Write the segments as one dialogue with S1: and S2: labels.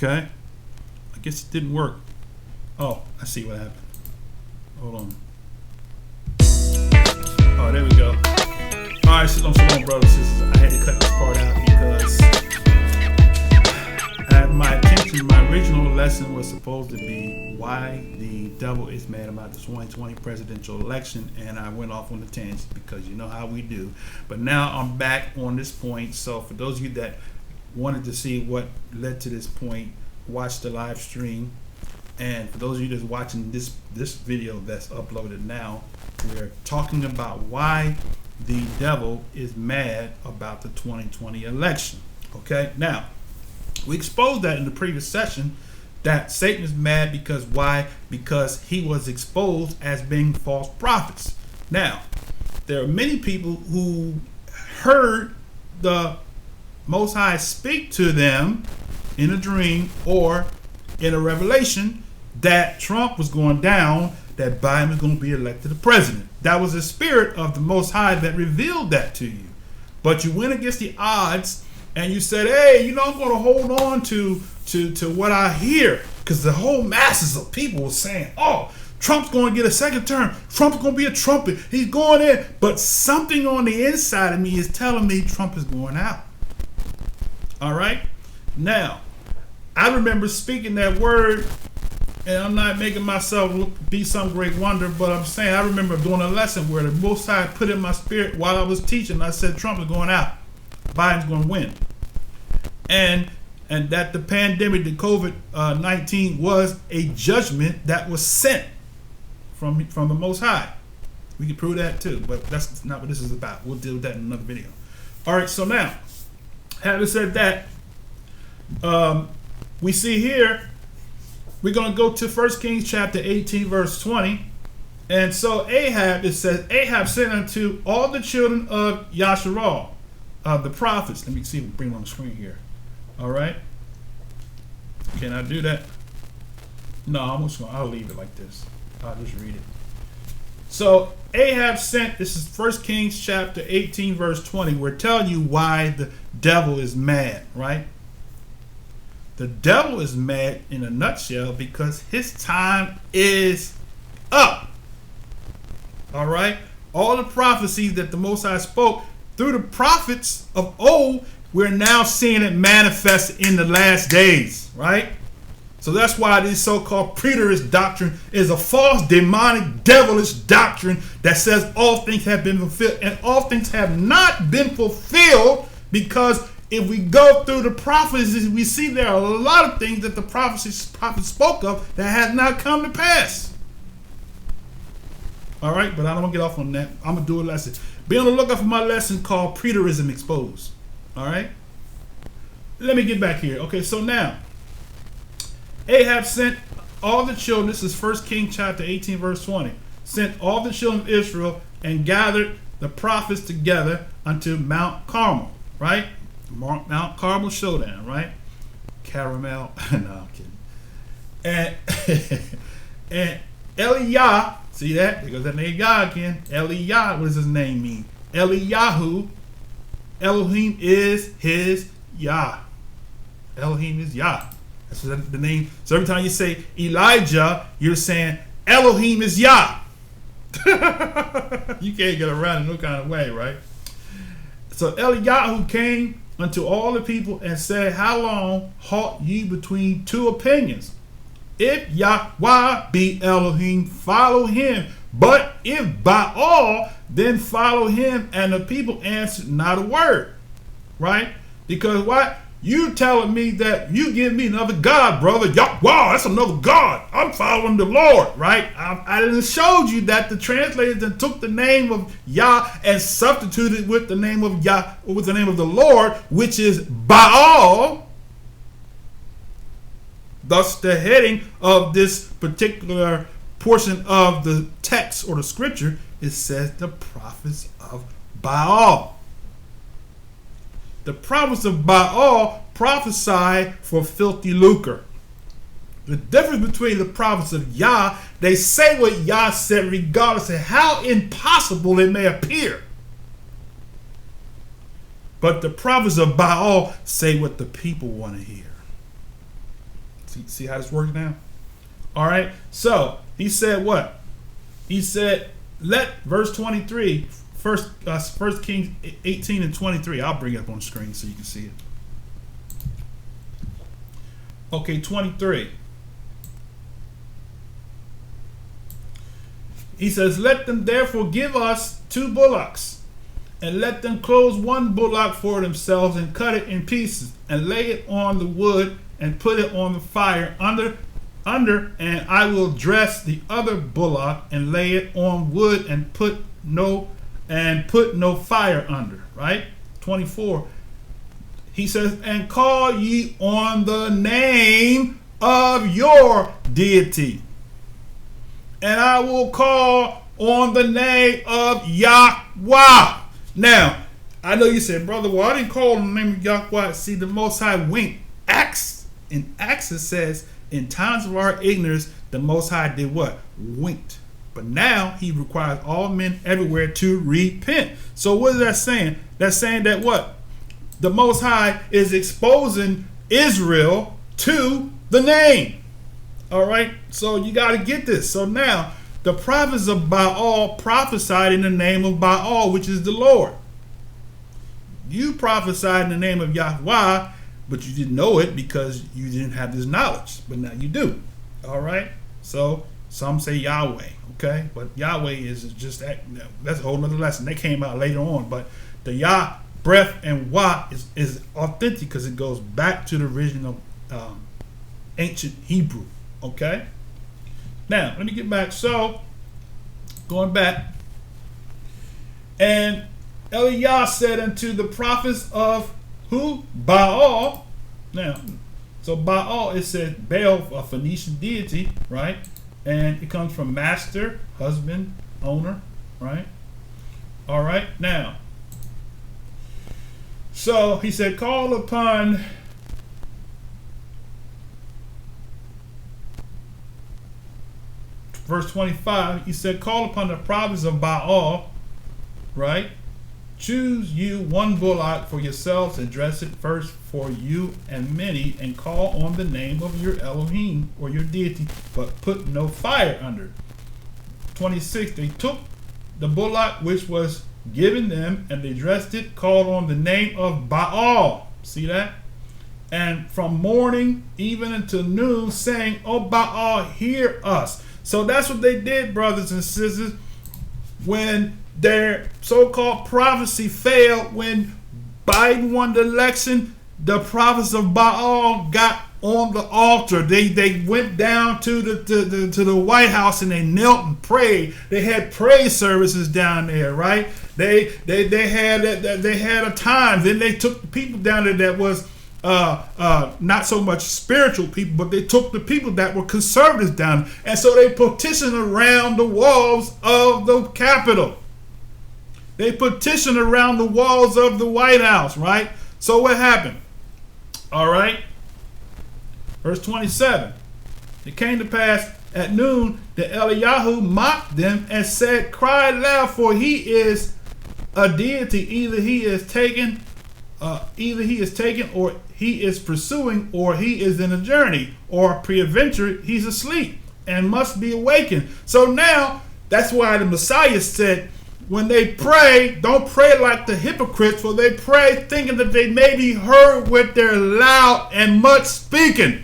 S1: Okay. I guess it didn't work. Oh, I see what happened. Hold on. Oh, there we go. All right, shalom, brothers and sisters. I had to cut this part out because my attention, my original lesson was supposed to be why the devil is mad about the 2020 presidential election, and I went off on a tangent because you know how we do. But now I'm back on this point. So for those of you that wanted to see what led to this point, watch the live stream. And for those of you that's watching this video that's uploaded now, we're talking about why the devil is mad about the 2020 election. Okay, now we exposed that in the previous session that Satan is mad because why? Because he was exposed as being false prophets. Now, there are many people who heard the Most High speak to them in a dream or in a revelation that Trump was going down, that Biden was going to be elected the president. That was the spirit of the Most High that revealed that to you. But you went against the odds and you said, hey, you know, I'm going to hold on to what I hear, because the whole masses of people were saying, oh, Trump's going to get a second term. Trump's going to be a trumpet. He's going in. But something on the inside of me is telling me Trump is going out. All right? Now, I remember speaking that word, and I'm not making myself be some great wonder, but I'm saying I remember doing a lesson where the Most High put in my spirit while I was teaching. I said Trump is going out. Biden's going to win. And that the pandemic, the COVID-19 was a judgment that was sent from the Most High. We can prove that too, but that's not what this is about. We'll deal with that in another video. All right, so now, having said that, we see here, we're going to go to 1 Kings chapter 18, verse 20. And so Ahab, it says, Ahab sent unto all the children of Yasharal, the prophets. Let me see if we can bring it on the screen here. All right. Can I do that? No, I'll leave it like this. I'll just read it. So Ahab sent, this is 1 Kings chapter 18, verse 20. We're telling you why the devil is mad, right? The devil is mad in a nutshell because his time is up. All right? All the prophecies that the Most High spoke through the prophets of old, we're now seeing it manifest in the last days, right? So that's why this so-called preterist doctrine is a false, demonic, devilish doctrine that says all things have been fulfilled, and all things have not been fulfilled, because if we go through the prophecies, we see there are a lot of things that the prophets spoke of that has not come to pass. All right, but I don't want to get off on that. I'm going to do a lesson. Be on the lookout for my lesson called Preterism Exposed. All right? Let me get back here. Okay, so now, Ahab sent all the children, this is 1 Kings chapter 18, verse 20, sent all the children of Israel and gathered the prophets together unto Mount Carmel, right? Mount Carmel showdown, right? Caramel. No, I'm kidding. And Eliah, see that? There goes that name Yah again. Eliah, what does his name mean? Eliyahu. Elohim is his Yah. Elohim is Yah. That's the name. So every time you say Elijah, you're saying Elohim is Yah. You can't get around it no kind of way, right? So Eliyahu came unto all the people and said, how long halt ye between two opinions? If Yahweh be Elohim, follow him. But if Baal, then follow him. And the people answered not a word. Right? Because what? You telling me that you give me another God, brother. Wow, that's another God. I'm following the Lord, right? I done showed you that the translators then took the name of Yah and substituted with the name of Yah, with the name of the Lord, which is Baal. Thus, the heading of this particular portion of the text or the scripture, it says the prophets of Baal. The prophets of Baal prophesy for filthy lucre. The difference between the prophets of Yah, they say what Yah said regardless of how impossible it may appear. But the prophets of Baal say what the people want to hear. See how this works now? All right. So he said what? He said, let verse 23, First Kings 18 and 23. I'll bring it up on the screen so you can see it. Okay, 23. He says, let them therefore give us 2 bullocks, and let them close 1 bullock for themselves, and cut it in pieces, and lay it on the wood, and put it on the fire under, and I will dress the other bullock, and lay it on wood, and put no fire under. Right? 24. He says, and call ye on the name of your deity, and I will call on the name of Yahweh. Now, I know you said, brother, well, I didn't call on the name of Yahweh. See, the Most High winked. In Acts it says, in times of our ignorance, the Most High did what? Winked. But now he requires all men everywhere to repent. So what is that saying? That's saying that what? The Most High is exposing Israel to the name. All right, so you got to get this. So now, the prophets of Baal prophesied in the name of Baal, which is the Lord. You prophesied in the name of Yahweh, but you didn't know it because you didn't have this knowledge. But now you do. All right, so some say Yahweh, okay? But Yahweh is just that's a whole nother lesson. They came out later on. But the Yah, breath, and Wah is authentic because it goes back to the original ancient Hebrew. Okay, now let me get back. So, going back, and Eliah said unto the prophets of who? Baal. Now, so Baal, it said Baal, a Phoenician deity, right? And it comes from master, husband, owner, right? All right, now, so he said, call upon verse 25, he said, call upon the prophets of Baal, right? Choose you 1 bullock for yourselves, and dress it first for you and many, and call on the name of your Elohim, or your deity, but put no fire under. 26, they took the bullock which was given them, and they dressed it, called on the name of Baal. See that? And from morning even until noon, saying, O Baal, hear us. So that's what they did, brothers and sisters, when their so-called prophecy failed. When Biden won the election, the prophets of Baal got on the altar. They went down to the White House and they knelt and prayed. They had praise services down there, right? They had a time. Then they took the people down there that was not so much spiritual people, but they took the people that were conservatives down, and so they petitioned around the walls of the Capitol. They petitioned around the walls of the White House, right? So what happened? All right, verse 27. It came to pass at noon that Eliyahu mocked them and said, cry loud, for he is a deity. Either he is taken, or he is pursuing, or he is in a journey, or peradventure he's asleep and must be awakened. So now that's why the Messiah said, when they pray, don't pray like the hypocrites, for they pray thinking that they may be heard with their loud and much speaking.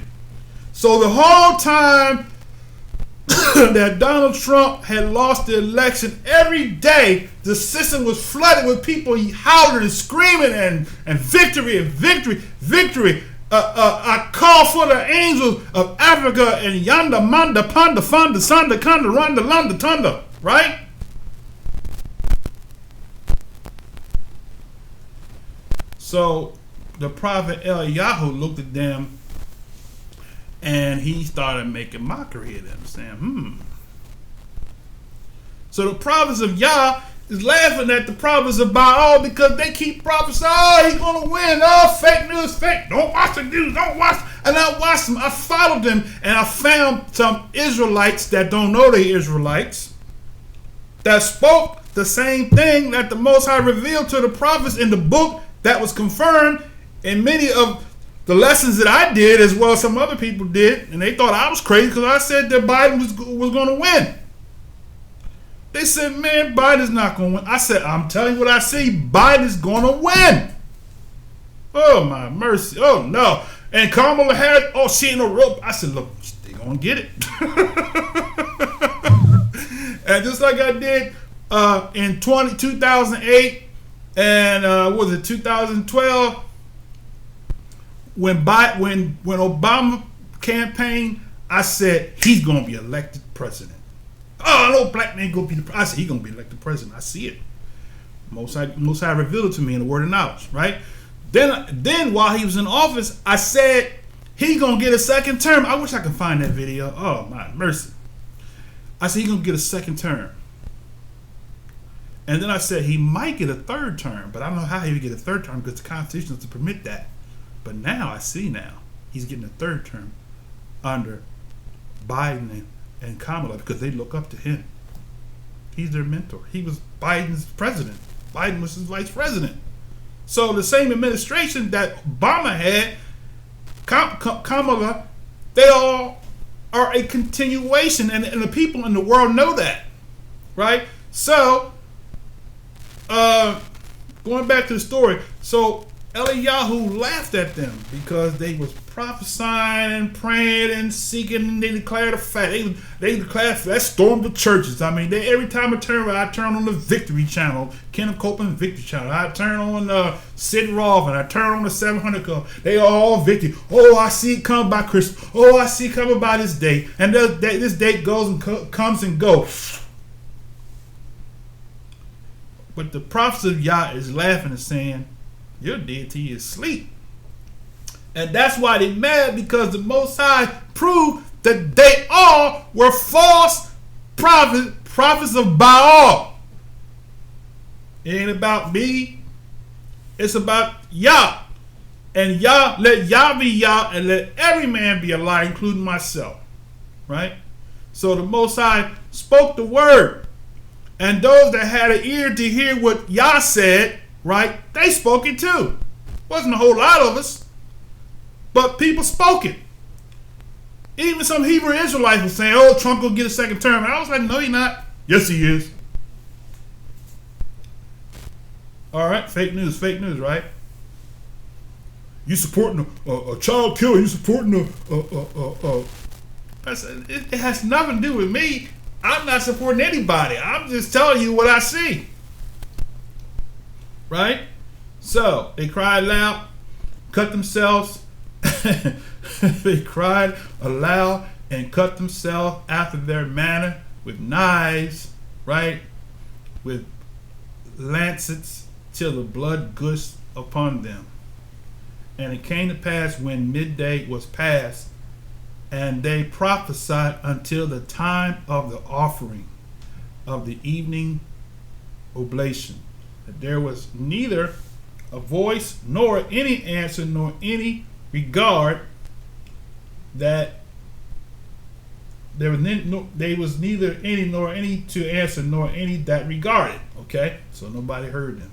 S1: So the whole time that Donald Trump had lost the election, every day the system was flooded with people howling and screaming and victory and victory, victory. I call for the angels of Africa and yonder manda panda fanda sanda kanda randa landa tunda, right? So the prophet Eliyahu looked at them and he started making mockery of them, saying, So the prophets of Yah is laughing at the prophets of Baal because they keep prophesying, oh, he's going to win. Oh, fake news, fake. Don't watch the news, don't watch. And I watched them. I followed them, and I found some Israelites that don't know they Israelites that spoke the same thing that the Most High revealed to the prophets in the book that was confirmed in many of the lessons that I did as well as some other people did, and they thought I was crazy because I said that Biden was going to win. They said, man, Biden's not going to win. I said, I'm telling you what I see. Biden's going to win. Oh, my mercy. Oh, no. And Kamala Harris, oh, she ain't no real. I said, look, they going to get it. And just like I did in 2008 and was it 2012, when Obama campaigned, I said, he's going to be elected president. Oh, no black man going to be the president. I said, he's going to be elected president. I see it. Most High revealed it to me in the word of knowledge, right? Then while he was in office, I said, he's going to get a second term. I wish I could find that video. Oh, my mercy. I said, he's going to get a second term. And then I said, he might get a third term, but I don't know how he would get a third term because the Constitution doesn't permit that. But now I see he's getting a third term under Biden and Kamala because they look up to him. He's their mentor. He was Biden's president. Biden was his vice president. So the same administration that Obama had, Kamala, they all are a continuation, and the people in the world know that, right? So, going back to the story, so Eliyahu laughed at them because they was prophesying and praying and seeking, and they declared a fact. They declared that stormed the churches. I mean, every time I turn on the Victory Channel, Kenneth Copeland Victory Channel. I turn on Sid Roth, and I turn on the 700 Club. They are all victory. Oh, I see it come by Christmas. Oh, I see it coming by this date. And this date goes and comes and goes. But the prophets of Yah is laughing and saying, your deity is asleep. And that's why they mad, because the Most High proved that they all were false prophets of Baal. It ain't about me. It's about Yah. And Yah, let Yah be Yah, and let every man be a liar, including myself. Right? So the Most High spoke the word. And those that had an ear to hear what Yah said, right, they spoke it too. Wasn't a whole lot of us, but people spoke it. Even some Hebrew Israelites were saying, oh, Trump will get a second term. And I was like, no, he's not. Yes, he is. All right, fake news, right? You supporting a child killer. You supporting it has nothing to do with me. I'm not supporting anybody. I'm just telling you what I see. Right? So, they cried loud, cut themselves. They cried aloud and cut themselves after their manner with knives, right? With lancets till the blood gushed upon them. And it came to pass when midday was past, and they prophesied until the time of the offering of the evening oblation, that there was neither a voice nor any answer nor any regard, that there was neither any nor any to answer nor any that regarded. Okay, so nobody heard them.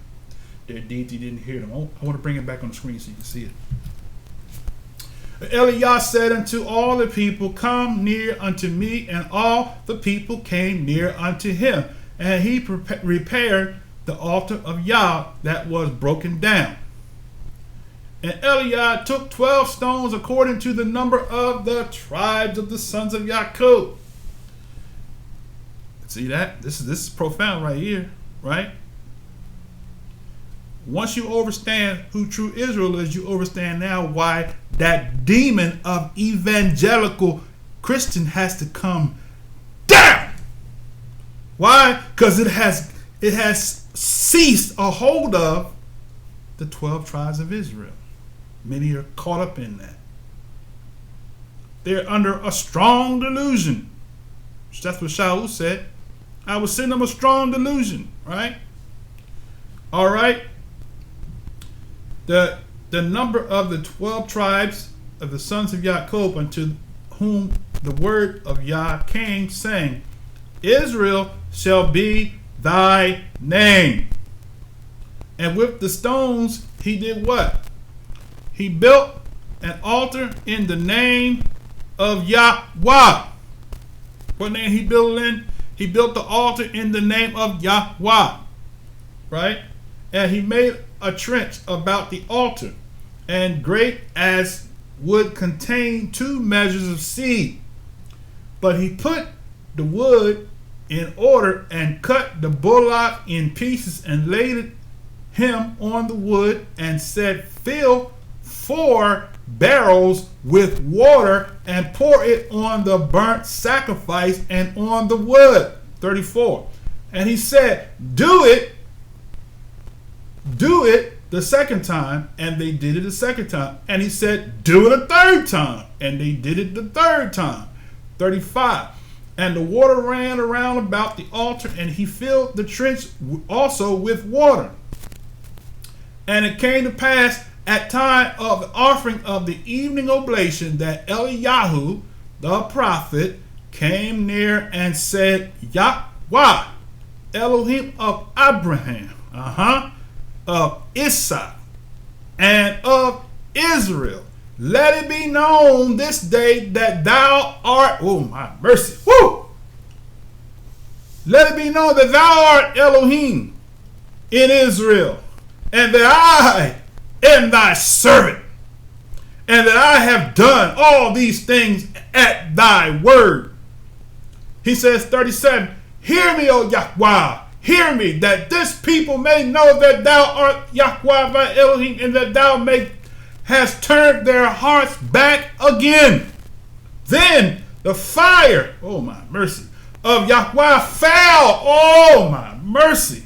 S1: Their deity didn't hear them. I want to bring it back on the screen so you can see it. Eliah said unto all the people, come near unto me, and all the people came near unto him, and he repaired the altar of Yah that was broken down. And Eliah took 12 stones according to the number of the tribes of the sons of Jacob. See that? This is profound right here, right? Once you understand who true Israel is, you understand now why that demon of evangelical Christian has to come down. Why? Because it has ceased a hold of the 12 tribes of Israel. Many are caught up in that. They're under a strong delusion. That's what Shaul said. I will send them a strong delusion, right? All right. The number of the 12 tribes of the sons of Jacob, unto whom the word of Yah came, saying, Israel shall be thy name. And with the stones he did what? He built an altar in the name of Yahweh. What name he built in? He built the altar in the name of Yahweh. Right? And he made a trench about the altar, and great as would contain 2 measures of seed. But he put the wood in order and cut the bullock in pieces and laid him on the wood and said, fill 4 barrels with water and pour it on the burnt sacrifice and on the wood. 34. And he said, do it the second time. And they did it the second time. And he said, do it a third time. And they did it the third time. 35. And the water ran around about the altar, and he filled the trench also with water. And it came to pass at time of the offering of the evening oblation that Eliyahu the prophet came near and said, Yahweh, Elohim of Abraham, of Isaac, and of Israel, let it be known this day that thou art, oh my mercy, whoo! Let it be known that thou art Elohim in Israel, and that I am thy servant, and that I have done all these things at thy word. He says, 37, hear me, O Yahweh, hear me, that this people may know that thou art Yahweh thy Elohim, and that thou hast turned their hearts back again. Then the fire, oh my mercy, of Yahweh fell, oh my mercy,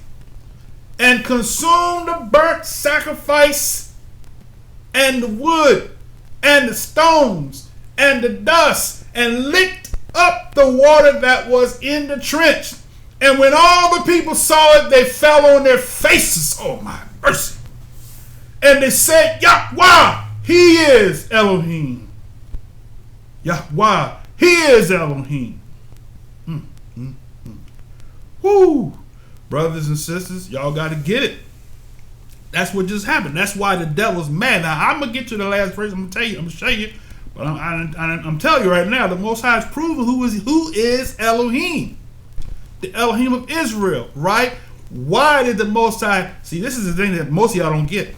S1: and consumed the burnt sacrifice and the wood and the stones and the dust, and licked up the water that was in the trench. And when all the people saw it, they fell on their faces, oh my mercy. And they said, Yahweh, he is Elohim. Yahweh, he is Elohim. Woo! Brothers and sisters, y'all got to get it. That's what just happened. That's why the devil's mad. Now, I'm going to get to the last verse. I'm going to tell you. I'm going to show you. But I'm telling you right now, the Most High has proven who is Elohim. The Elohim of Israel, right? Why did the Most High... See, this is the thing that most of y'all don't get.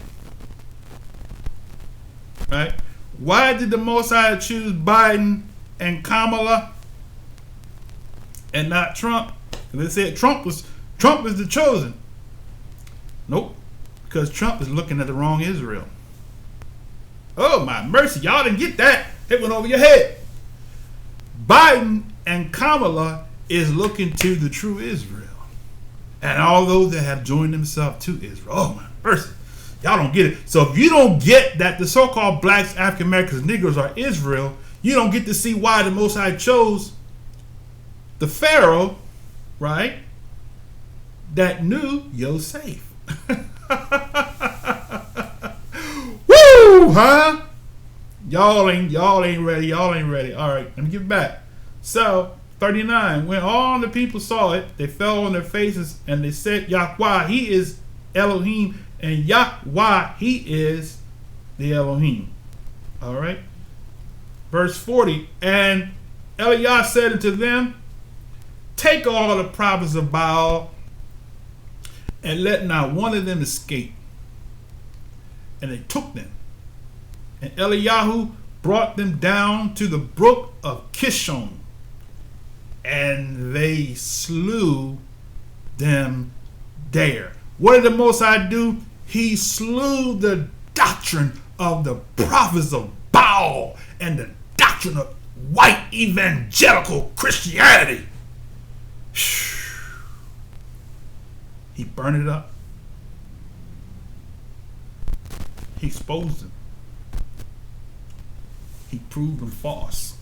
S1: Right? Why did the Most High choose Biden and Kamala and not Trump? They said Trump is the chosen. Nope. Because Trump is looking at the wrong Israel. Oh my mercy, y'all didn't get that. It went over your head. Biden and Kamala is looking to the true Israel. And all those that have joined themselves to Israel. Oh my mercy. Y'all don't get it. So if you don't get that the so-called blacks, African Americans, Negroes are Israel, you don't get to see why the Most High chose the Pharaoh, right, that knew Yosef. Woo, huh? Y'all ain't ready. All right, let me get back. So 39, when all the people saw it, they fell on their faces and they said, Yahweh, he is Elohim, and Yahweh, he is the Elohim. All right. Verse 40, and Eliah said unto them, take all the prophets of Baal, and let not one of them escape. And they took them. And Eliyahu brought them down to the brook of Kishon, and they slew them there. What did the Most High do? He slew the doctrine of the prophets of Baal and the doctrine of white evangelical Christianity. He burned it up. He exposed them. He proved them false,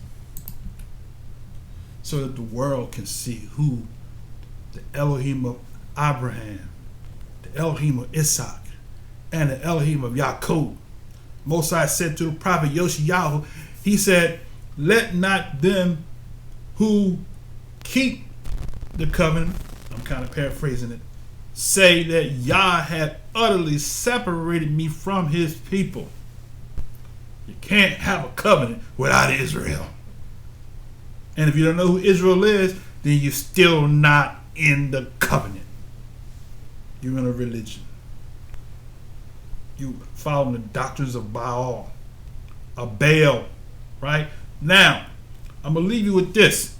S1: so that the world can see who the Elohim of Abraham, the Elohim of Isaac, and the Elohim of Yaakov. Mosai said to the prophet Yoshiyahu, he said, let not them who keep the covenant, I'm kind of paraphrasing it, say that Yah had utterly separated me from his people. You can't have a covenant without Israel. And if you don't know who Israel is, then you're still not in the covenant. You're in a religion. You following the doctrines of Baal, of Baal, right? Now, I'm going to leave you with this.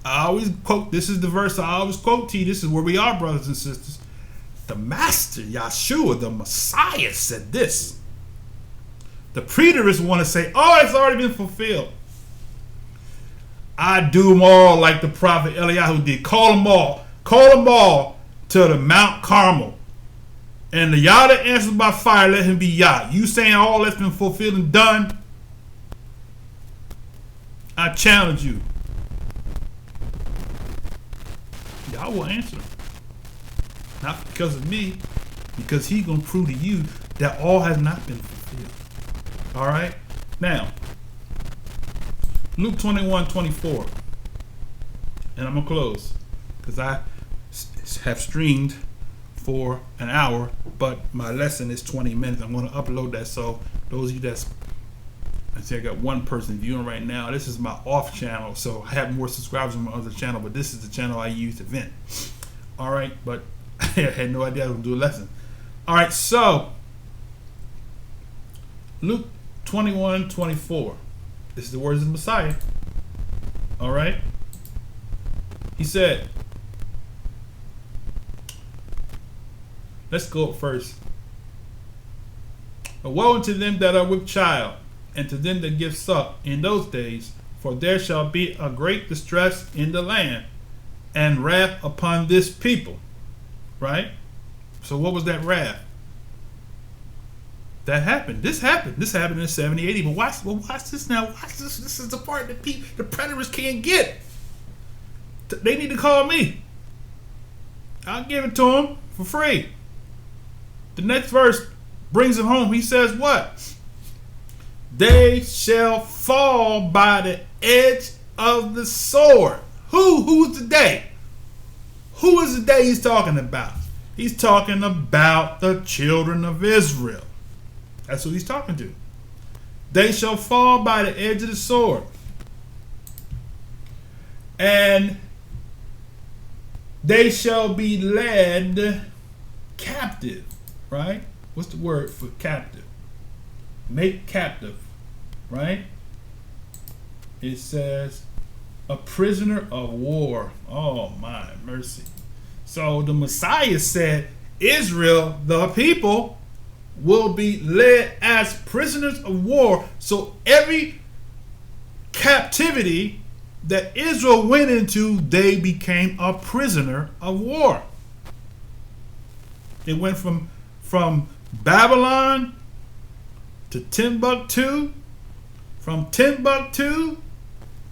S1: I always quote, this is the verse I always quote to you. This is where we are, brothers and sisters. The Master, Yahshua, the Messiah, said this. The preterists want to say, oh, it's already been fulfilled. I do them all like the prophet Eliyahu did. Call them all to the Mount Carmel. And the Yah that answers by fire, let him be Yah. You saying all that's been fulfilled and done? I challenge you. Yah will answer. Not because of me, because he's going to prove to you that all has not been fulfilled. All right? Now, Luke 21:24. And I'm going to close because I have streamed for an hour, but my lesson is 20 minutes. I'm going to upload that. So those of you I see I got one person viewing right now. This is my off channel, so I have more subscribers on my other channel, but this is the channel I use to vent. All right, but I had no idea I was going to do a lesson. All right, so Luke 21:24. This is the words of the Messiah. All right. He said, let's go up first. But woe unto them that are with child, and to them that give suck in those days, for there shall be a great distress in the land, and wrath upon this people. Right? So what was that wrath? That happened. This happened. This happened in 70, 80. But watch this now. Watch this. This is the part that the predators can't get. They need to call me. I'll give it to them for free. The next verse brings it home. He says what? They shall fall by the edge of the sword. Who's the they? Who is the they he's talking about? He's talking about the children of Israel. That's who he's talking to. They shall fall by the edge of the sword. And they shall be led captive. Right? What's the word for captive? Make captive. Right? It says a prisoner of war. Oh my mercy. So the Messiah said Israel, the people, will be led as prisoners of war. So every captivity that Israel went into, they became a prisoner of war. It went from Babylon to Timbuktu, from Timbuktu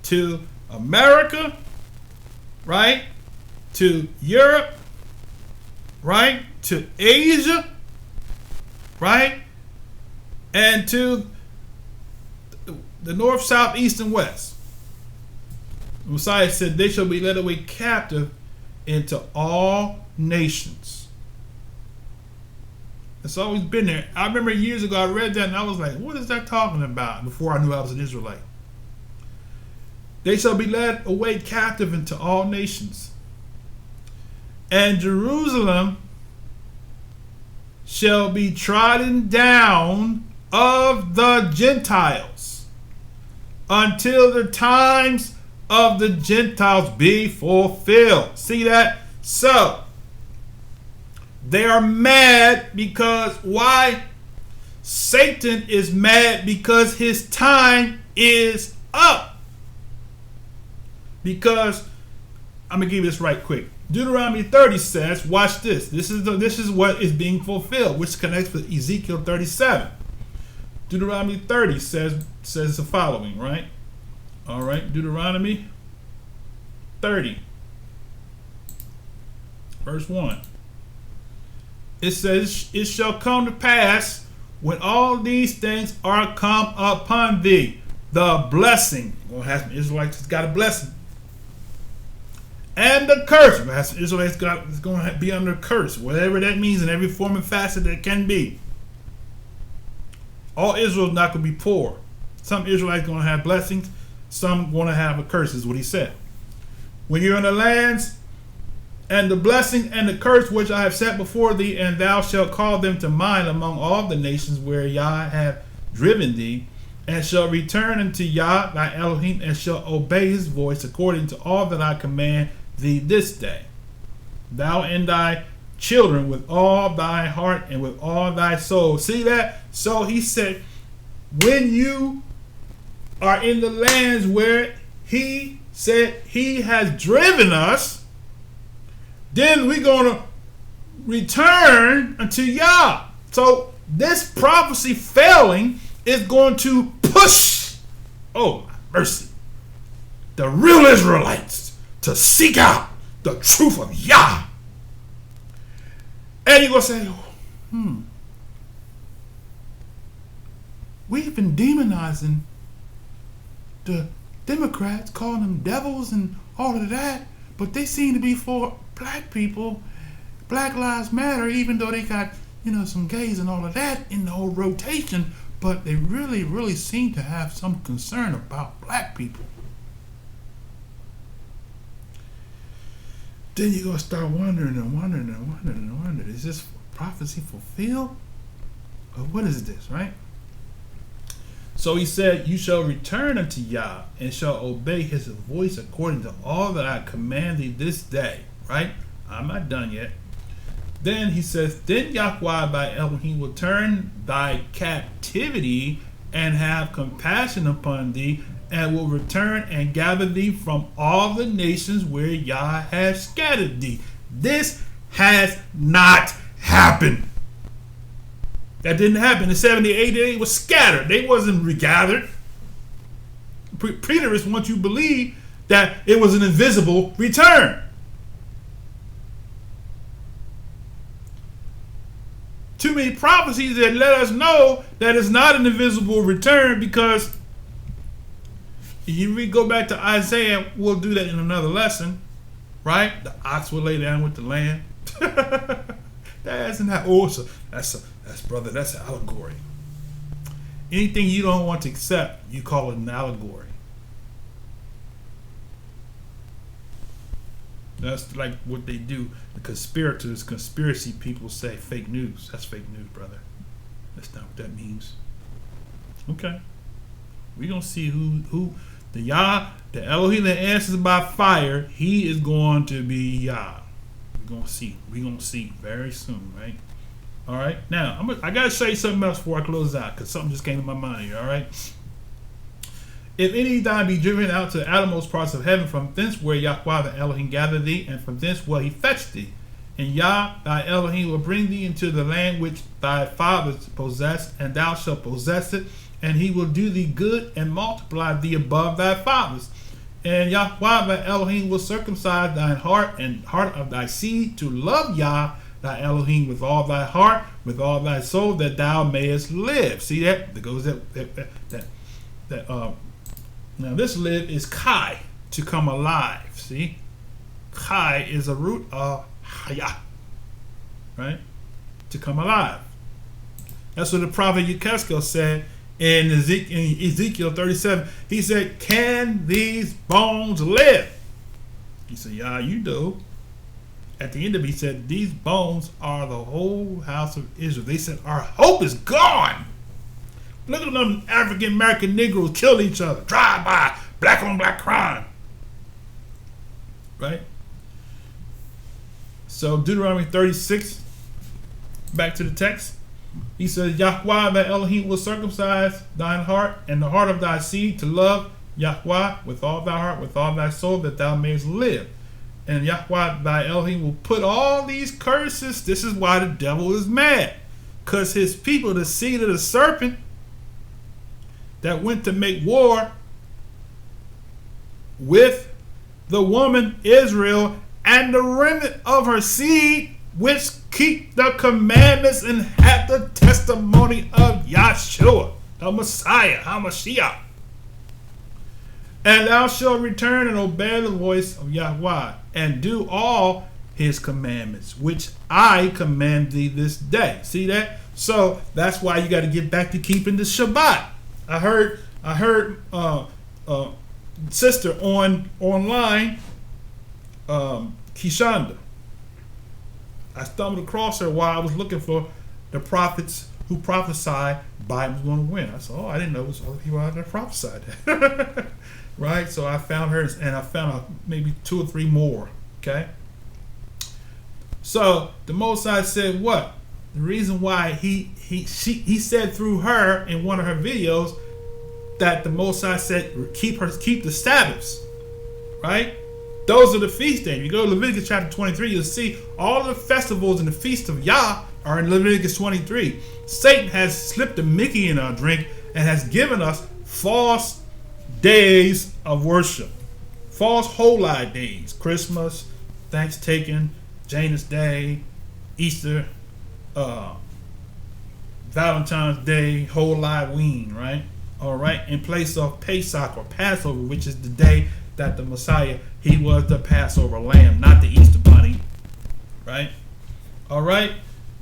S1: to America, right? To Europe, right? To Asia, right? And to the north, south, east, and west. The Messiah said they shall be led away captive into all nations. It's always been there. I remember years ago I read that and I was like, what is that talking about? Before I knew I was an Israelite. They shall be led away captive into all nations. And Jerusalem shall be trodden down of the Gentiles until the times of the Gentiles be fulfilled. See that? So, they are mad because why? Satan is mad because his time is up. Because, I'm going to give you this right quick. Deuteronomy 30 says, watch this. This is what is being fulfilled, which connects with Ezekiel 37. Deuteronomy 30 says the following, right? All right, Deuteronomy 30, verse 1. It says, it shall come to pass when all these things are come upon thee, the blessing. Well, Israelites got a blessing. And the curse. Israelites is going to be under curse, whatever that means in every form and facet that can be. All Israel is not going to be poor. Some Israelites going to have blessings. Some going to have a curse, is what he said. When you're in the lands, and the blessing and the curse which I have set before thee, and thou shalt call them to mind among all the nations where Yah hath driven thee, and shall return unto Yah thy Elohim, and shall obey his voice according to all that I command thee this day. Thou and thy children with all thy heart and with all thy soul. See that? So he said, when you are in the lands where he said he has driven us, then we're going to return unto Yah. So this prophecy failing is going to push, oh mercy, the real Israelites to seek out the truth of Yah. And you're going to say, we've been demonizing the Democrats, calling them devils and all of that, but they seem to be for black people, Black Lives Matter, even though they got, some gays and all of that in the whole rotation, but they really, really seem to have some concern about black people. Then you're going to start wondering, is this prophecy fulfilled? Or what is this, right? So he said, you shall return unto Yah, and shall obey his voice according to all that I command thee this day. Right? I'm not done yet. Then he says, then Yahweh thy Elohim will turn thy captivity and have compassion upon thee, and will return and gather thee from all the nations where Yah has scattered thee. This has not happened. That didn't happen. In 70 AD, they were scattered. They wasn't regathered. Preterists want you to believe that it was an invisible return. Too many prophecies that let us know that it's not an invisible return, because if we go back to Isaiah, we'll do that in another lesson, right? The ox will lay down with the lamb. That's not awesome. That's an allegory. Anything you don't want to accept, you call it an allegory. That's like what they do. The conspiracy people say fake news. That's fake news, brother. That's not what that means. Okay. We're going to see who the Yah, the Elohim that answers by fire, he is going to be Yah. We're going to see. We're going to see very soon, right? All right. Now, I got to show you something else before I close out, because something just came to my mind here, all right? If any thine be driven out to the outermost parts of heaven, from thence where Yahweh thy Elohim gather thee, and from thence will he fetch thee. And Yah thy Elohim will bring thee into the land which thy fathers possessed, and thou shalt possess it, and he will do thee good and multiply thee above thy fathers. And Yahweh thy Elohim will circumcise thine heart and heart of thy seed to love Yah thy Elohim with all thy heart, with all thy soul, that thou mayest live. See that? There goes that. Now this live is kai, to come alive. See? Kai is a root of haya, right? To come alive. That's what the prophet Yechezkel said in Ezekiel 37. He said, can these bones live? He said, yeah, you do. At the end of it, he said, these bones are the whole house of Israel. They said, our hope is gone. Look at them African American Negroes kill each other, drive by, black on black crime. Right? So Deuteronomy 36, back to the text. He says, Yahweh thy Elohim will circumcise thine heart and the heart of thy seed to love Yahweh with all thy heart, with all thy soul, that thou mayest live. And Yahweh thy Elohim will put all these curses. This is why the devil is mad. Because his people, the seed of the serpent, that went to make war with the woman Israel and the remnant of her seed, which keep the commandments and have the testimony of Yahshua, the Messiah, HaMashiach. And thou shalt return and obey the voice of Yahweh, and do all his commandments, which I command thee this day. See that? So that's why you got to get back to keeping the Shabbat. I heard sister online, Kishanda. I stumbled across her while I was looking for the prophets who prophesied Biden was going to win. I said, I didn't know there was other people out there prophesied that. Right? So I found her, and I found maybe 2 or 3 more. Okay? So the Most High said what? The reason why he said through her in one of her videos that the Most High said keep the Sabbaths. Right? Those are the feast days. You go to Leviticus chapter 23, you'll see all the festivals and the feast of Yah are in Leviticus 23. Satan has slipped a Mickey in our drink and has given us false days of worship. False holy days. Christmas, Thanksgiving, Janus Day, Easter, Valentine's Day, Halloween, right? All right, in place of Pesach or Passover, which is the day that the Messiah, he was the Passover lamb, not the Easter bunny, right? All right.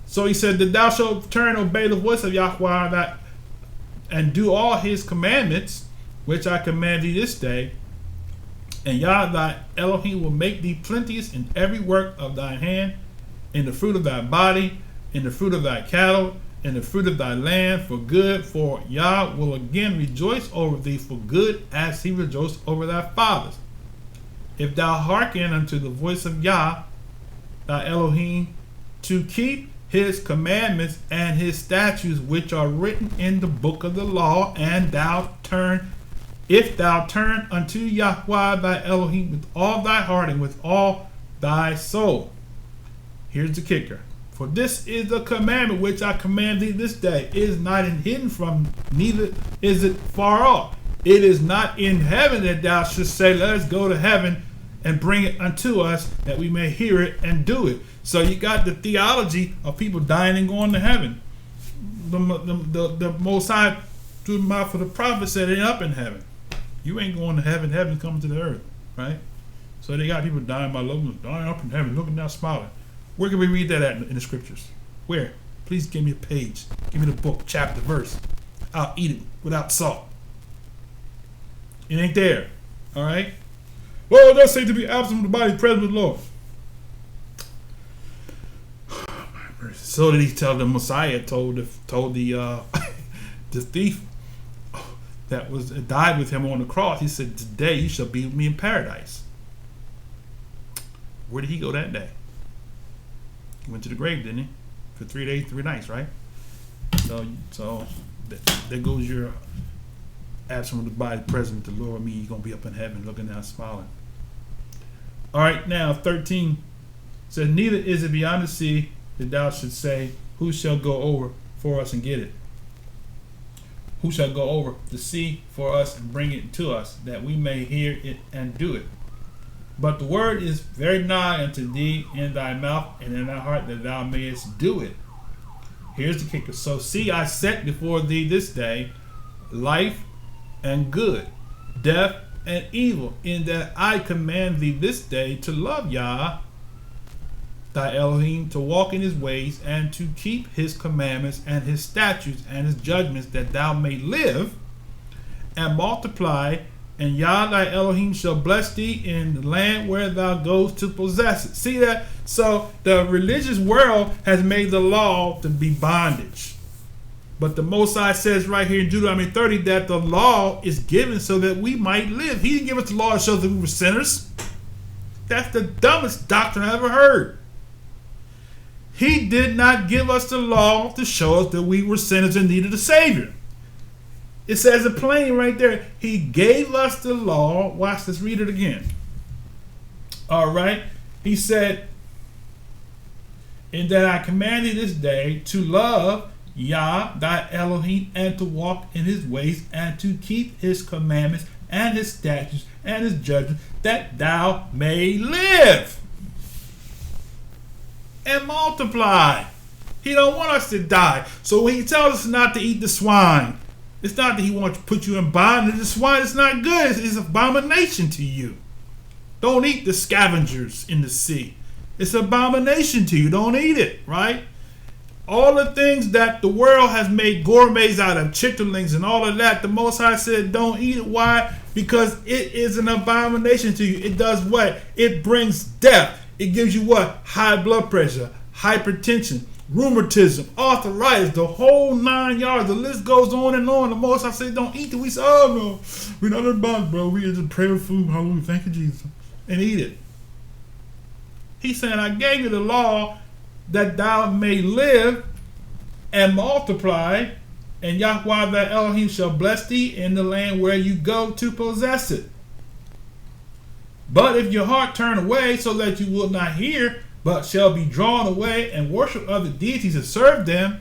S1: So he said that thou shalt turn and obey the voice of Yahweh and do all his commandments, which I command thee this day. And Yah thy Elohim will make thee plenteous in every work of thy hand, in the fruit of thy body, in the fruit of thy cattle, in the fruit of thy land for good. For Yah will again rejoice over thee for good, as he rejoiced over thy fathers. If thou hearken unto the voice of Yah thy Elohim, to keep his commandments and his statutes which are written in the book of the law, and if thou turn unto Yahweh thy Elohim with all thy heart and with all thy soul. Here's the kicker. For this is the commandment which I command thee this day. It is not hidden from, neither is it far off. It is not in heaven that thou shouldst say, let us go to heaven and bring it unto us, that we may hear it and do it. So you got the theology of people dying and going to heaven. The Most High, through the mouth of the prophet, said it ain't up in heaven. You ain't going to heaven. Heaven's coming to the earth, right? So they got people dying by looking, dying up in heaven, looking down, smiling. Where can we read that at in the scriptures? Where? Please give me a page. Give me the book, chapter, verse. I'll eat it without salt. It ain't there. All right? Well, it does say to be absent from the body, present with the Lord. So did he tell the Messiah, told the the thief that died with him on the cross, he said, today you shall be with me in paradise. Where did he go that day? He went to the grave, didn't he? For 3 days, 3 nights, right? So there goes your absent from the body, present with the Lord. Me, you're going to be up in heaven looking down, smiling. All right, now 13 says, neither is it beyond the sea that thou should say, who shall go over for us and get it? Who shall go over the sea for us and bring it to us, that we may hear it and do it? But the word is very nigh unto thee, in thy mouth and in thy heart, that thou mayest do it. Here's the kicker. So see, I set before thee this day life and good, death and evil, in that I command thee this day to love Yah thy Elohim, to walk in his ways, and to keep his commandments and his statutes and his judgments, that thou may live and multiply, and Yah thy Elohim shall bless thee in the land where thou goest to possess it. See that? So the religious world has made the law to be bondage. But the Most High says right here in Deuteronomy 30 that the law is given so that we might live. He didn't give us the law to show that we were sinners. That's the dumbest doctrine I ever heard. He did not give us the law to show us that we were sinners and needed a Savior. It says it plain right there. He gave us the law. Watch this. Read it again. All right. He said, in that I command thee this day to love Yah thy Elohim, and to walk in his ways, and to keep his commandments and his statutes and his judgments, that thou may live and multiply. He don't want us to die. So when he tells us not to eat the swine, it's not that he wants to put you in bondage. The swine is not good. It's an abomination to you. Don't eat the scavengers in the sea. It's an abomination to you. Don't eat it, right? All the things that the world has made gourmets out of, chitterlings and all of that, the Most High said don't eat it. Why? Because it is an abomination to you. It does what? It brings death. It gives you what? High blood pressure, hypertension, rheumatism, arthritis, the whole 9 yards. The list goes on and on. The Most High said don't eat it. We say, oh no, we're not in the box, bro. We just pray with food. Hallelujah. Thank you, Jesus. And eat it. He's saying, I gave you the law that thou may live and multiply, and Yahweh thy Elohim shall bless thee in the land where you go to possess it. But if your heart turn away so that you will not hear, but shall be drawn away and worship other deities and serve them,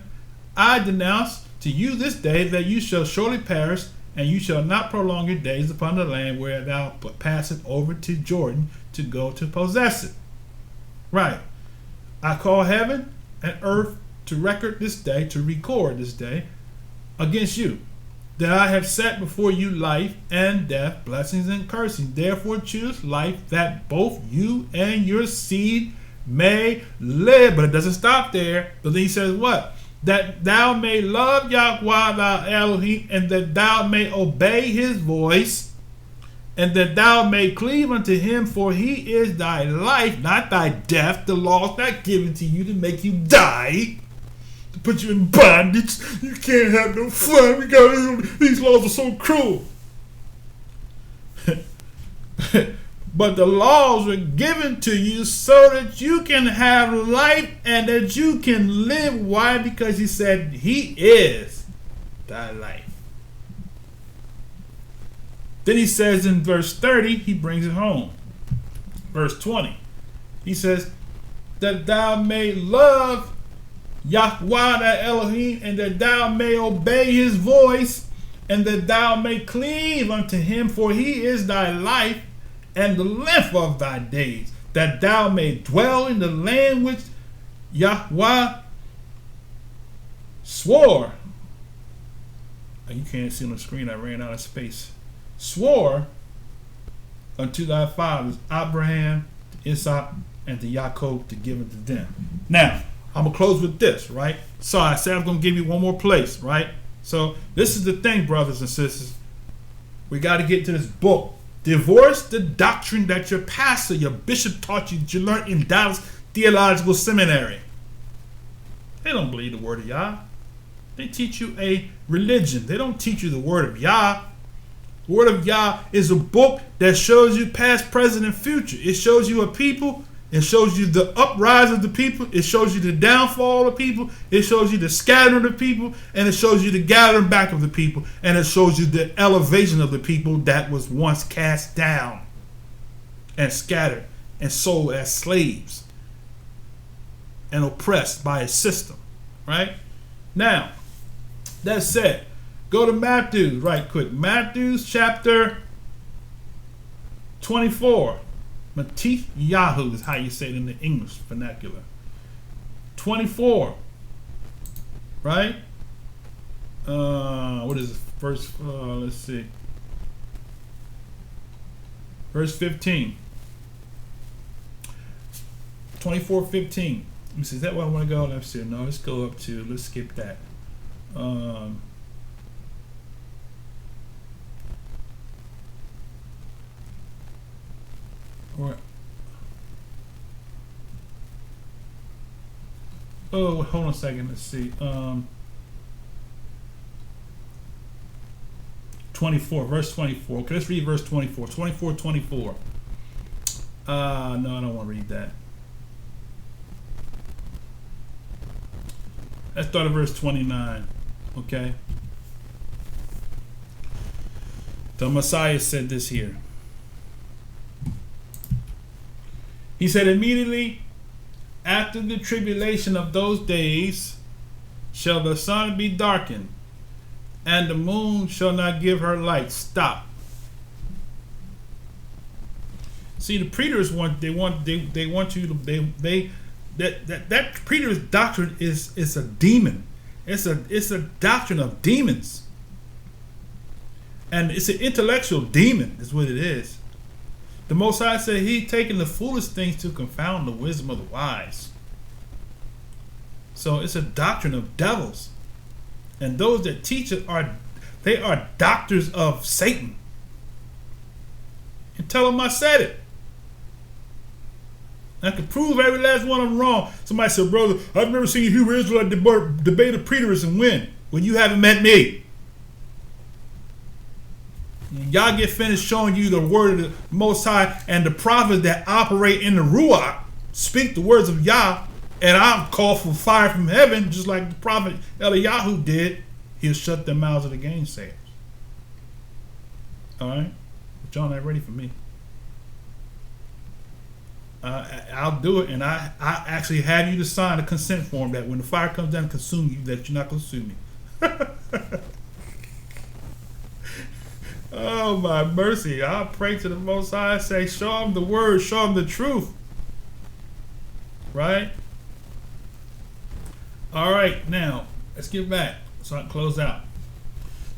S1: I denounce to you this day that you shall surely perish, and you shall not prolong your days upon the land where thou passest over to Jordan to go to possess it. Right. I call heaven and earth to record this day, to record this day against you, that I have set before you life and death, blessings and cursings. Therefore choose life, that both you and your seed may live. But it doesn't stop there. But then he says what? That thou may love Yahweh thy Elohim, and that thou may obey his voice, and that thou may cleave unto him, for he is thy life, not thy death. The law is not given to you to make you die, to put you in bondage. You can't have no fun. These laws are so cruel. But the laws were given to you so that you can have life and that you can live. Why? Because he said he is thy life. Then he says in verse 30, he brings it home. Verse 20, he says, that thou may love Yahweh thy Elohim, and that thou may obey his voice, and that thou may cleave unto him, for he is thy life and the length of thy days, that thou may dwell in the land which Yahweh swore. You can't see on the screen, I ran out of space. Swore unto thy fathers, Abraham, to Isaac, and to Jacob, to give it to them. Now, I'm going to close with this, right? So I said I'm going to give you one more place, right? So this is the thing, brothers and sisters. We got to get to this book. Divorce the doctrine that your pastor, your bishop taught you that you learned in Dallas Theological Seminary. They don't believe the word of Yah. They teach you a religion. They don't teach you the word of Yah. The Word of Yah is a book that shows you past, present, and future. It shows you a people. It shows you the uprise of the people. It shows you the downfall of people. It shows you the scattering of the people. And it shows you the gathering back of the people. And it shows you the elevation of the people that was once cast down and scattered and sold as slaves and oppressed by a system. Right? Now, that said, go to Matthew right quick. Matthew chapter 24. Matthew is how you say it in the English vernacular. 24. Right? What is it? Verse, let's see. Verse 15. 24:15. Let me see. Is that where I want to go? Let's see. No, let's go up to, let's skip that. Oh, hold on a second. Let's see. 24, verse 24. Okay, let's read verse 24. 24:24. No, I don't want to read that. Let's start at verse 29. Okay. The Messiah said this here. He said, immediately after the tribulation of those days shall the sun be darkened, and the moon shall not give her light. Stop. See, the preterists want you to that preterist doctrine is a demon. It's a doctrine of demons, and it's an intellectual demon. Is what it is. The Most High said He's taking the foolish things to confound the wisdom of the wise. So it's a doctrine of devils. And those that teach it they are doctors of Satan. And tell them I said it. I can prove every last one of them wrong. Somebody said, brother, I've never seen Hebrew Israelite debate a preterist and win. When you haven't met me. Y'all get finished showing you the word of the Most High and the prophets that operate in the Ruach speak the words of Yah, and I'll call for fire from heaven, just like the prophet Eliyahu did. He'll shut the mouths of the gainsayers. All right? But y'all not ready for me. I'll do it, and I actually have you to sign a consent form that when the fire comes down and consume you, that you're not going to sue me. Oh, my mercy. I'll pray to the Most High and say, show them the word, show them the truth. Right? All right, now, let's get back so I can close out.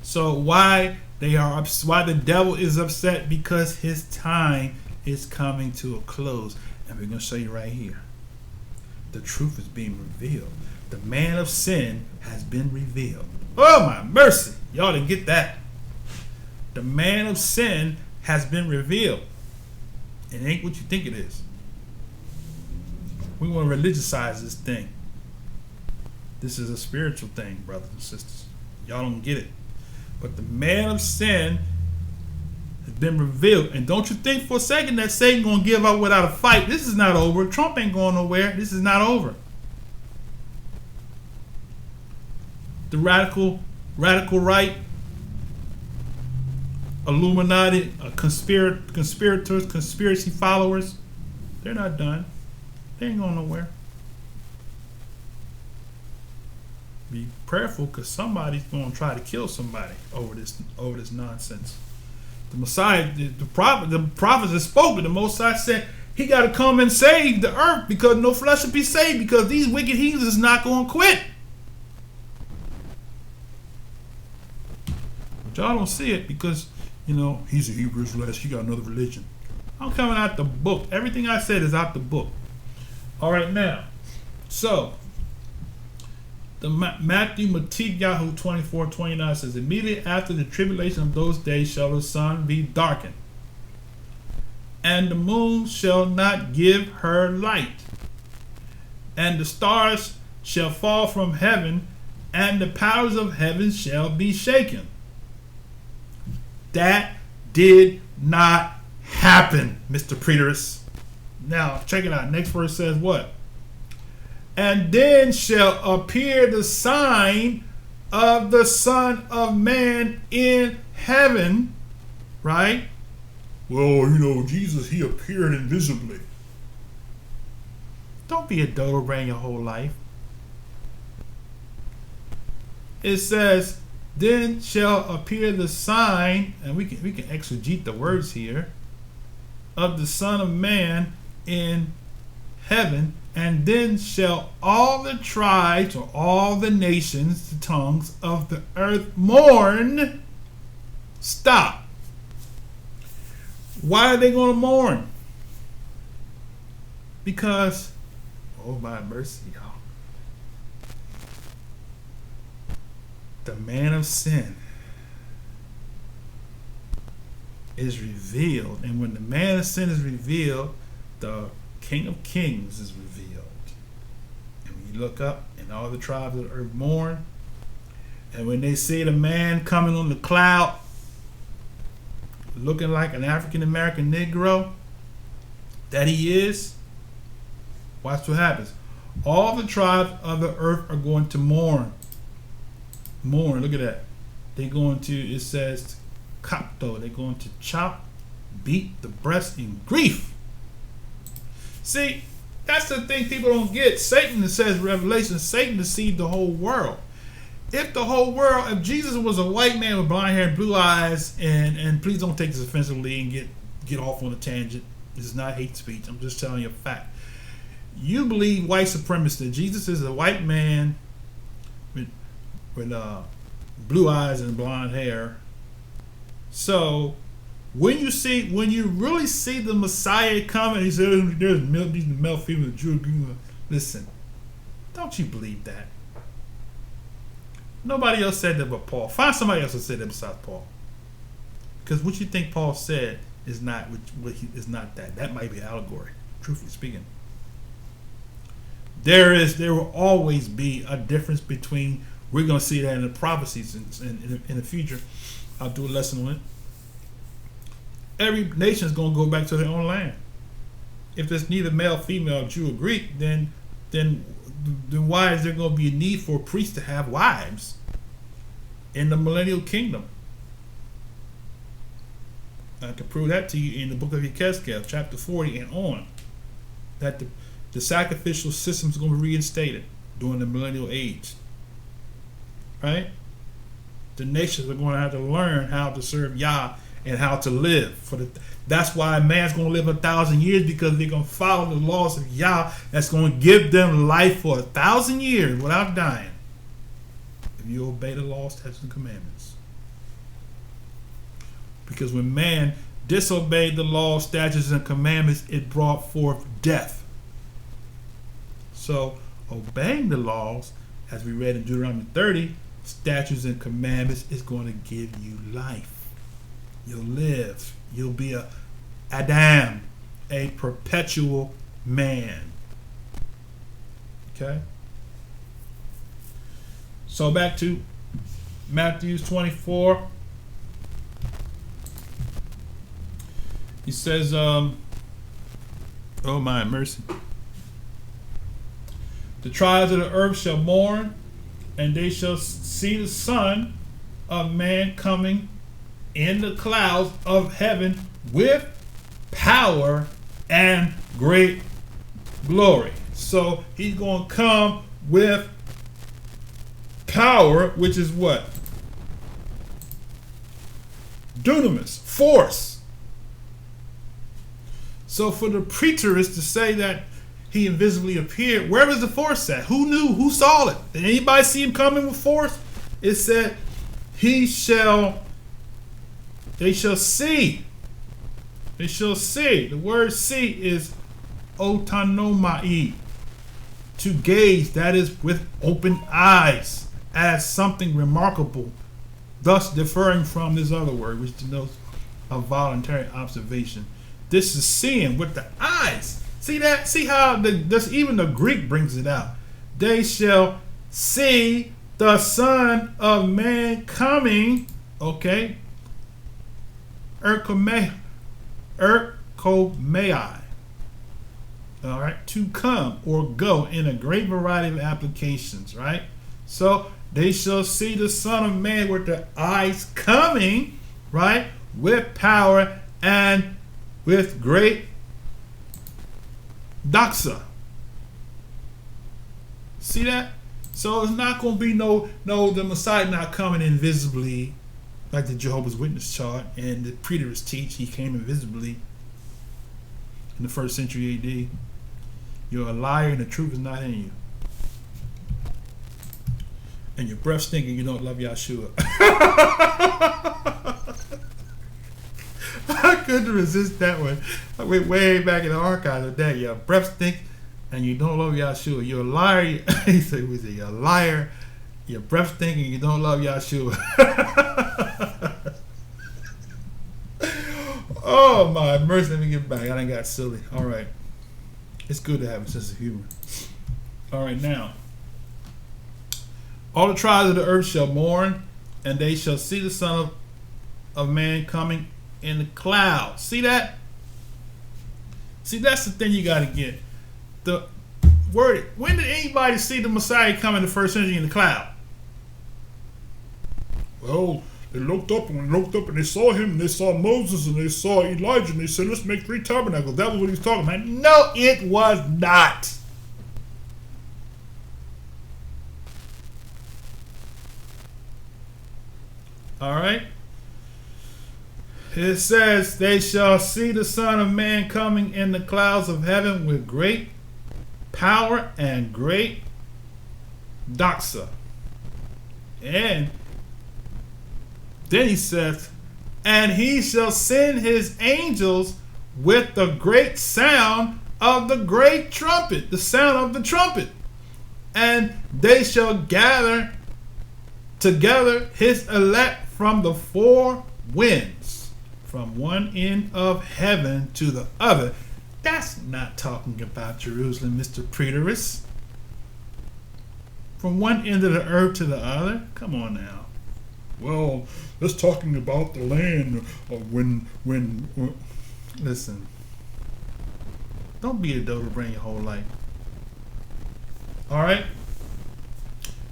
S1: So why the devil is upset? Because his time is coming to a close. And we're going to show you right here. The truth is being revealed. The man of sin has been revealed. Oh, my mercy. Y'all didn't get that. The man of sin has been revealed. It ain't what you think it is. We want to religiousize this thing. This is a spiritual thing, brothers and sisters. Y'all don't get it. But the man of sin has been revealed. And don't you think for a second that Satan going to give up without a fight. This is not over. Trump ain't going nowhere. This is not over. The radical right, Illuminati, conspirators, conspiracy followers, they're not done. They ain't going nowhere. Be prayerful, because somebody's going to try to kill somebody over this nonsense. The Messiah, the prophets have spoken. The Most High said he got to come and save the earth, because no flesh will be saved, because these wicked heathens is not going to quit. But y'all don't see it, because he's a Hebrew Israelite. He got another religion. I'm coming out the book. Everything I said is out the book. All right, now, so the Matthew Matthew 24:29 says, immediately after the tribulation of those days shall the sun be darkened, and the moon shall not give her light, and the stars shall fall from heaven, and the powers of heaven shall be shaken. That did not happen, Mr. Preterist. Now, check it out. Next verse says what? And then shall appear the sign of the Son of Man in heaven. Right? Well, Jesus, he appeared invisibly. Don't be a dodo brain your whole life. It says, then shall appear the sign, and we can exegete the words here, of the Son of Man in heaven, and then shall all the tribes, or all the nations, the tongues of the earth mourn. Stop. Why are they going to mourn? Because, oh my mercy, y'all. The man of sin is revealed. And when the man of sin is revealed, the King of Kings is revealed. And when you look up, and all the tribes of the earth mourn, and when they see the man coming on the cloud, looking like an African American Negro that he is, watch what happens. All the tribes of the earth are going to mourn. Mourn, look at that. They're going to, it says, kapto, they're going to chop, beat the breast in grief. See, that's the thing people don't get. Satan, it says Revelation, Satan deceived the whole world. If Jesus was a white man with blonde hair and blue eyes, and please don't take this offensively and get off on a tangent. This is not hate speech. I'm just telling you a fact. You believe white supremacy. Jesus is a white man with blue eyes and blonde hair. So when you really see the Messiah coming, he says there's these male female Jews. Listen, Don't you believe that? Nobody else said that but Paul. Find somebody else that said that besides Paul. Because what you think Paul said is not is not that. That might be allegory, truthfully speaking. There will always be a difference between. We're going to see that in the prophecies in the future. I'll do a lesson on it. Every nation is going to go back to their own land. If there's neither male, female, Jew, or Greek, then why is there going to be a need for a priest to have wives in the millennial kingdom? I can prove that to you in the book of Ezekiel, chapter 40 and on, that the sacrificial system is going to be reinstated during the millennial age. Right? The nations are going to have to learn how to serve Yah and how to live. That's why a man's going to live 1,000 years, because they're going to follow the laws of Yah that's going to give them life for 1,000 years without dying. If you obey the laws, statutes, and commandments. Because when man disobeyed the laws, statutes, and commandments, it brought forth death. So obeying the laws, as we read in Deuteronomy 30, statutes and commandments, is going to give you life. You'll live. You'll be a Adam, a perpetual man. Okay? So back to Matthew 24. He says, oh my mercy. The tribes of the earth shall mourn, and they shall see the Son of Man coming in the clouds of heaven with power and great glory. So he's going to come with power, which is what? Dunamis, force. So for the preterists to say that he invisibly appeared, where was the force at? Who knew? Who saw it? Did anybody see him coming with force? It said, they shall see. They shall see. The word see is otanomai. To gaze, that is with open eyes, as something remarkable, thus differing from this other word, which denotes a voluntary observation. This is seeing with the eyes. See that? See how even the Greek brings it out. They shall see the Son of Man coming. Okay. Erkomei. All right. To come or go in a great variety of applications. Right. So they shall see the Son of Man with their eyes coming. Right. With power and with great doxa. See that? So it's not going to be the Messiah not coming invisibly like the Jehovah's Witness chart and the preterists teach. He came invisibly in the 1st century AD. You're a liar and the truth is not in you. And your breath stinking, you don't love Yahshua. I couldn't resist that one. I went way back in the archives of that. Your breath stink and you don't love Yahshua. You're a liar. He said, you're a liar. Your breath stink and you don't love Yahshua. Oh my mercy, let me get back. I done got silly. All right. It's good to have a sense of humor. All right, now. All the tribes of the earth shall mourn, and they shall see the Son of Man coming in the clouds. See that? See, that's the thing you got to get. The word. When did anybody see the Messiah come in the 1st century in the cloud? Well, they looked up and they saw him, and they saw Moses, and they saw Elijah, and they said, let's make 3 tabernacles. That was what he was talking about. No, it was not. All right. It says, they shall see the Son of Man coming in the clouds of heaven with great power and great doxa. And then he says, and he shall send his angels with the great sound of the great trumpet, the sound of the trumpet. and they shall gather together his elect from the four winds, from one end of heaven to the other. That's not talking about Jerusalem, Mr. Preterist. From one end of the earth to the other? Come on now. Well, that's talking about the land when listen. Don't be a dodo brain your whole life. Alright?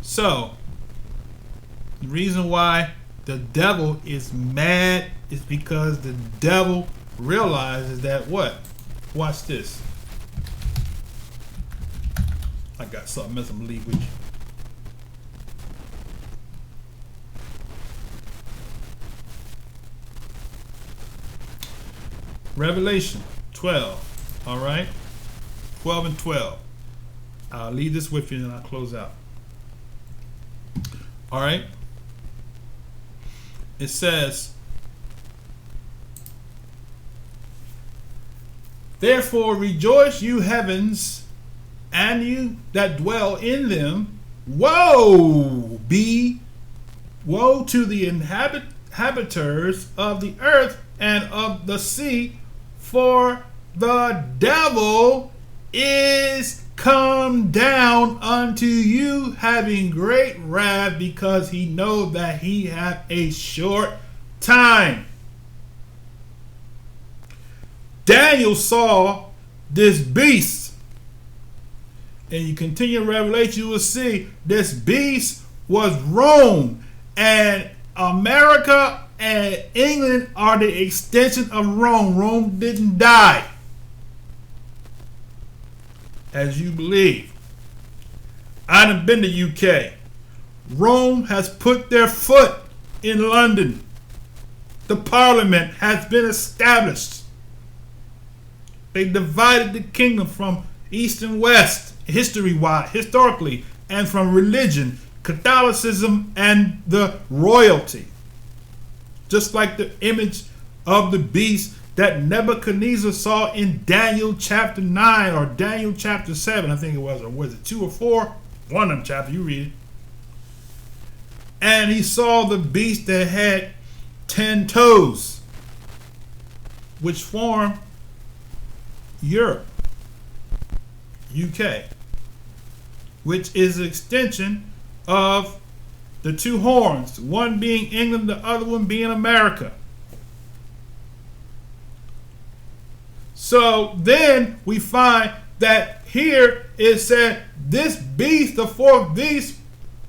S1: So, the reason why the devil is mad is because the devil realizes that what? Watch this. I got something else I'm gonna leave with you. Revelation 12. All right? 12 and 12. I'll leave this with you and I'll close out. All right? It says, therefore rejoice, you heavens, and you that dwell in them. Woe to the inhabitants of the earth and of the sea, for the devil is come down unto you, having great wrath, because he know that he hath a short time. Daniel saw this beast, and you continue Revelation, you will see this beast was Rome, and America and England are the extension of Rome. Rome didn't die, as you believe. I done been to UK. Rome has put their foot in London. The Parliament has been established. They divided the kingdom from east and west, historically, and from religion, Catholicism, and the royalty. Just like the image of the beast that Nebuchadnezzar saw in Daniel chapter 9 or Daniel chapter 7, I think it was, or was it 2 or 4? One of them chapters, you read it. And he saw the beast that had 10 toes, which form Europe, UK, which is an extension of the two horns, one being England, the other one being America. So then we find that here it said this beast, the fourth beast,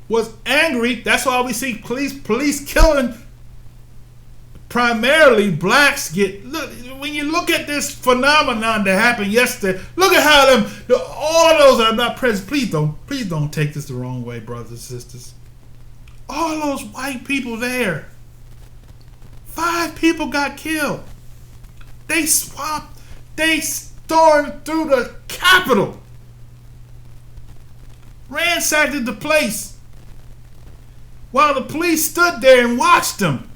S1: was angry. That's why we see police killing primarily blacks. When you look at this phenomenon that happened yesterday, look at how all those that are not present. Please don't take this the wrong way, brothers and sisters. All those white people there, 5 people got killed. They stormed through the Capitol, ransacked the place, while the police stood there and watched them.